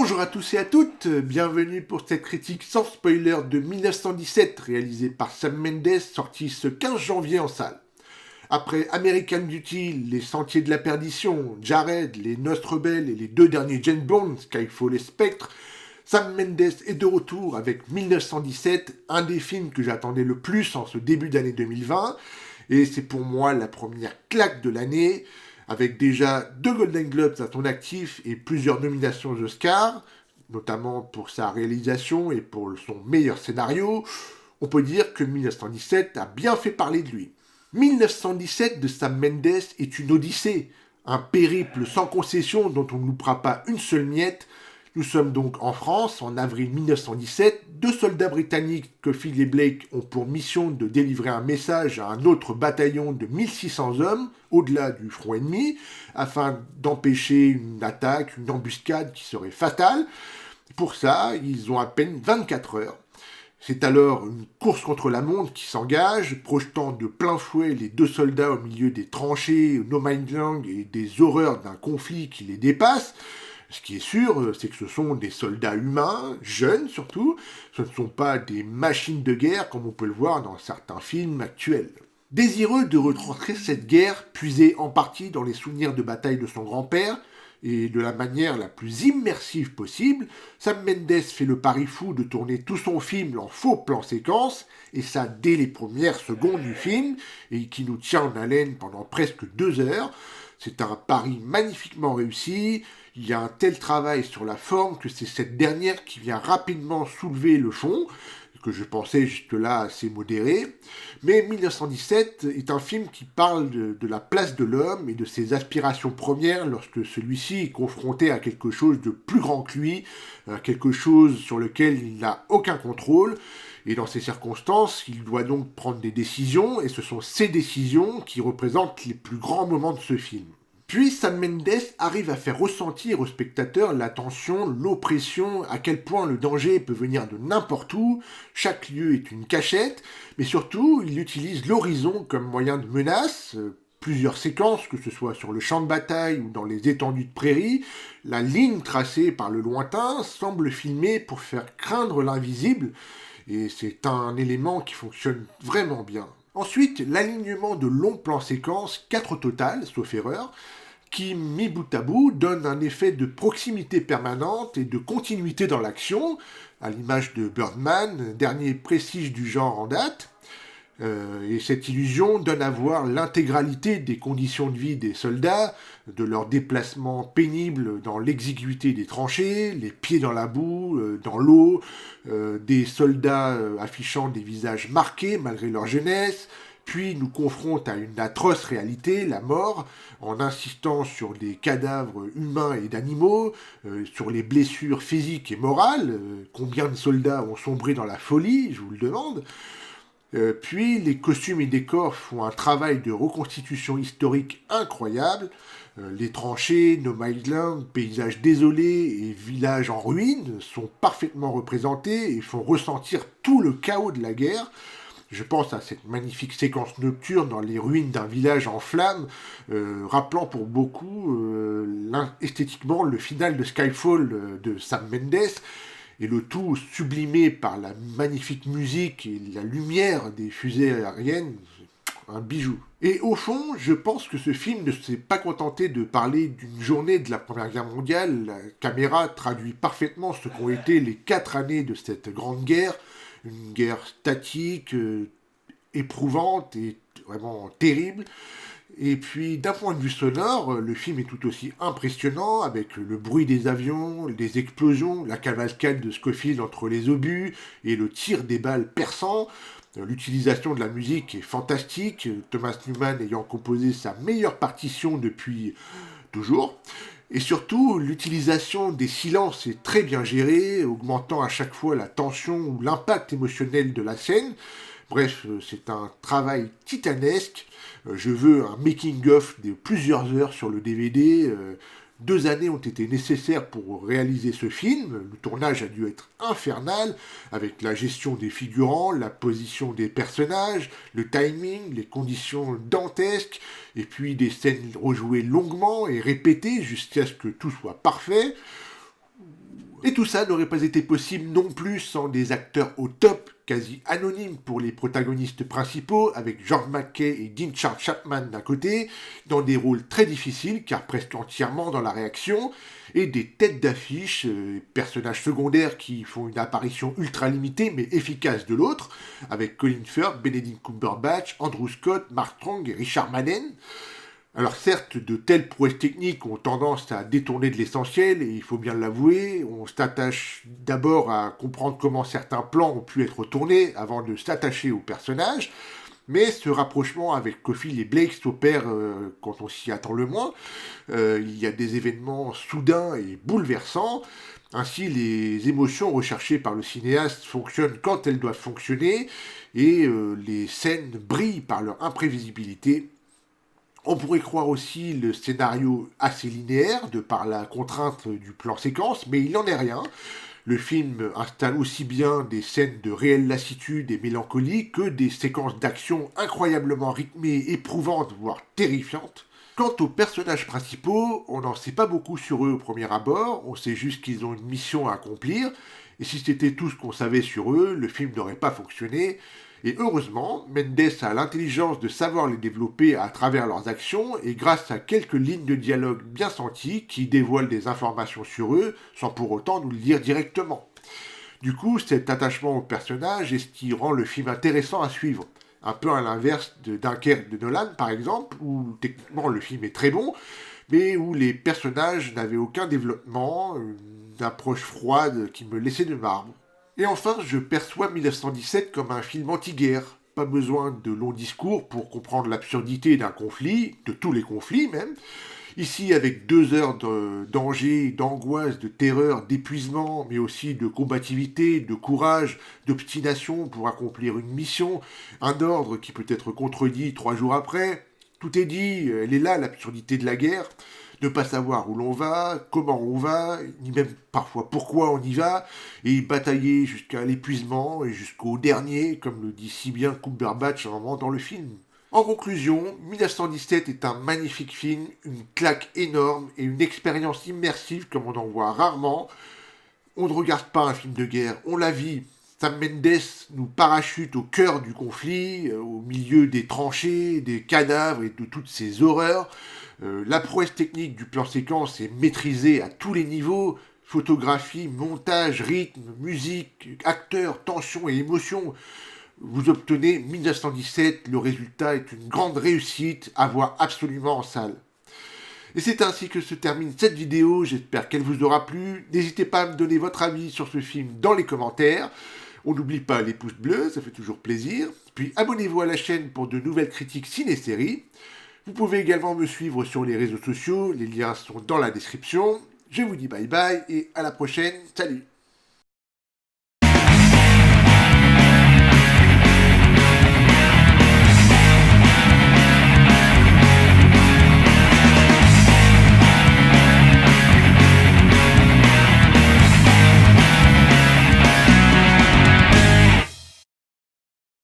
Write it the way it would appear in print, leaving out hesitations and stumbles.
Bonjour à tous et à toutes, bienvenue pour cette critique sans spoiler de 1917 réalisée par Sam Mendes, sortie ce 15 janvier en salle. Après American Beauty, Les Sentiers de la Perdition, Jared, Les Noces Rebelles et les deux derniers James Bond, Skyfall et Spectre, Sam Mendes est de retour avec 1917, un des films que j'attendais le plus en ce début d'année 2020, et c'est pour moi la première claque de l'année, avec déjà 2 Golden Globes à son actif et plusieurs nominations aux Oscars, notamment pour sa réalisation et pour son meilleur scénario. On peut dire que 1917 a bien fait parler de lui. 1917 de Sam Mendes est une odyssée, un périple sans concession dont on ne loupera pas une seule miette. Nous sommes donc en France, en avril 1917. 2 soldats britanniques, Cofield et Blake, ont pour mission de délivrer un message à un autre bataillon de 1600 hommes, au-delà du front ennemi, afin d'empêcher une attaque, une embuscade qui serait fatale. Pour ça, ils ont à peine 24 heures. C'est alors une course contre la montre qui s'engage, projetant de plein fouet les 2 soldats au milieu des tranchées No Man's Land et des horreurs d'un conflit qui les dépasse. Ce qui est sûr, c'est que ce sont des soldats humains, jeunes surtout, ce ne sont pas des machines de guerre comme on peut le voir dans certains films actuels. Désireux de retranscrire cette guerre, puisée en partie dans les souvenirs de bataille de son grand-père, et de la manière la plus immersive possible, Sam Mendes fait le pari fou de tourner tout son film en faux plan séquence, et ça dès les premières secondes du film, et qui nous tient en haleine pendant presque 2 heures. C'est un pari magnifiquement réussi, il y a un tel travail sur la forme que c'est cette dernière qui vient rapidement soulever le fond, que je pensais jusque-là assez modéré. Mais 1917 est un film qui parle de la place de l'homme et de ses aspirations premières lorsque celui-ci est confronté à quelque chose de plus grand que lui, à quelque chose sur lequel il n'a aucun contrôle. Et dans ces circonstances, il doit donc prendre des décisions, et ce sont ces décisions qui représentent les plus grands moments de ce film. Puis Sam Mendes arrive à faire ressentir au spectateur la tension, l'oppression, à quel point le danger peut venir de n'importe où, chaque lieu est une cachette, mais surtout il utilise l'horizon comme moyen de menace, plusieurs séquences, que ce soit sur le champ de bataille ou dans les étendues de prairies, la ligne tracée par le lointain semble filmée pour faire craindre l'invisible, et c'est un élément qui fonctionne vraiment bien. Ensuite, l'alignement de longs plans séquences, 4 au total, sauf erreur, qui, mis bout à bout, donne un effet de proximité permanente et de continuité dans l'action, à l'image de Birdman, dernier prestige du genre en date. Et cette illusion donne à voir l'intégralité des conditions de vie des soldats, de leurs déplacements pénibles dans l'exiguïté des tranchées, les pieds dans la boue, dans l'eau, des soldats affichant des visages marqués malgré leur jeunesse, puis nous confronte à une atroce réalité, la mort, en insistant sur les cadavres humains et d'animaux, sur les blessures physiques et morales, combien de soldats ont sombré dans la folie, je vous le demande. Puis les costumes et décors font un travail de reconstitution historique incroyable. Les tranchées, No Man's Land, paysages désolés et villages en ruine sont parfaitement représentés et font ressentir tout le chaos de la guerre. Je pense à cette magnifique séquence nocturne dans les ruines d'un village en flammes, rappelant pour beaucoup esthétiquement le final de Skyfall de Sam Mendes, et le tout sublimé par la magnifique musique et la lumière des fusées aériennes, un bijou. Et au fond, je pense que ce film ne s'est pas contenté de parler d'une journée de la Première Guerre mondiale. La caméra traduit parfaitement ce qu'ont été les 4 années de cette grande guerre, une guerre statique, éprouvante et vraiment terrible. Et puis, d'un point de vue sonore, le film est tout aussi impressionnant, avec le bruit des avions, des explosions, la cavalcade de Scofield entre les obus et le tir des balles perçant. L'utilisation de la musique est fantastique, Thomas Newman ayant composé sa meilleure partition depuis toujours. Et surtout, l'utilisation des silences est très bien gérée, augmentant à chaque fois la tension ou l'impact émotionnel de la scène. Bref, c'est un travail titanesque. Je veux un making-of de plusieurs heures sur le DVD. 2 années ont été nécessaires pour réaliser ce film. Le tournage a dû être infernal, avec la gestion des figurants, la position des personnages, le timing, les conditions dantesques, et puis des scènes rejouées longuement et répétées jusqu'à ce que tout soit parfait. Et tout ça n'aurait pas été possible non plus sans des acteurs au top, quasi anonymes pour les protagonistes principaux, avec George McKay et Dean Charles Chapman d'un côté, dans des rôles très difficiles, car presque entièrement dans la réaction, et des têtes d'affiche, personnages secondaires qui font une apparition ultra limitée mais efficace de l'autre, avec Colin Firth, Benedict Cumberbatch, Andrew Scott, Mark Strong et Richard Madden. Alors certes, de telles prouesses techniques ont tendance à détourner de l'essentiel, et il faut bien l'avouer, on s'attache d'abord à comprendre comment certains plans ont pu être tournés avant de s'attacher au personnage, mais ce rapprochement avec Scofield et Blake s'opère quand on s'y attend le moins. Il y a des événements soudains et bouleversants, ainsi les émotions recherchées par le cinéaste fonctionnent quand elles doivent fonctionner, et les scènes brillent par leur imprévisibilité. On pourrait croire aussi le scénario assez linéaire, de par la contrainte du plan séquence, mais il n'en est rien. Le film installe aussi bien des scènes de réelle lassitude et mélancolie que des séquences d'action incroyablement rythmées, éprouvantes, voire terrifiantes. Quant aux personnages principaux, on n'en sait pas beaucoup sur eux au premier abord, on sait juste qu'ils ont une mission à accomplir, et si c'était tout ce qu'on savait sur eux, le film n'aurait pas fonctionné. Et heureusement, Mendes a l'intelligence de savoir les développer à travers leurs actions et grâce à quelques lignes de dialogue bien senties qui dévoilent des informations sur eux sans pour autant nous le dire directement. Du coup, cet attachement au personnage est ce qui rend le film intéressant à suivre. Un peu à l'inverse de Dunkerque de Nolan, par exemple, où techniquement le film est très bon, mais où les personnages n'avaient aucun développement, une approche froide qui me laissait de marbre. Et enfin, je perçois 1917 comme un film anti-guerre. Pas besoin de longs discours pour comprendre l'absurdité d'un conflit, de tous les conflits même. Ici, avec 2 heures de danger, d'angoisse, de terreur, d'épuisement, mais aussi de combativité, de courage, d'obstination pour accomplir une mission, un ordre qui peut être contredit 3 jours après, tout est dit, elle est là l'absurdité de la guerre. Ne pas savoir où l'on va, comment on va, ni même parfois pourquoi on y va, et batailler jusqu'à l'épuisement et jusqu'au dernier, comme le dit si bien Cumberbatch à un moment dans le film. En conclusion, 1917 est un magnifique film, une claque énorme et une expérience immersive comme on en voit rarement. On ne regarde pas un film de guerre, on la vit. Sam Mendes nous parachute au cœur du conflit, au milieu des tranchées, des cadavres et de toutes ces horreurs. La prouesse technique du plan séquence est maîtrisée à tous les niveaux. Photographie, montage, rythme, musique, acteurs, tension et émotion. Vous obtenez 1917, le résultat est une grande réussite à voir absolument en salle. Et c'est ainsi que se termine cette vidéo, j'espère qu'elle vous aura plu. N'hésitez pas à me donner votre avis sur ce film dans les commentaires. On n'oublie pas les pouces bleus, ça fait toujours plaisir. Puis abonnez-vous à la chaîne pour de nouvelles critiques ciné-séries. Vous pouvez également me suivre sur les réseaux sociaux, les liens sont dans la description. Je vous dis bye bye et à la prochaine, salut!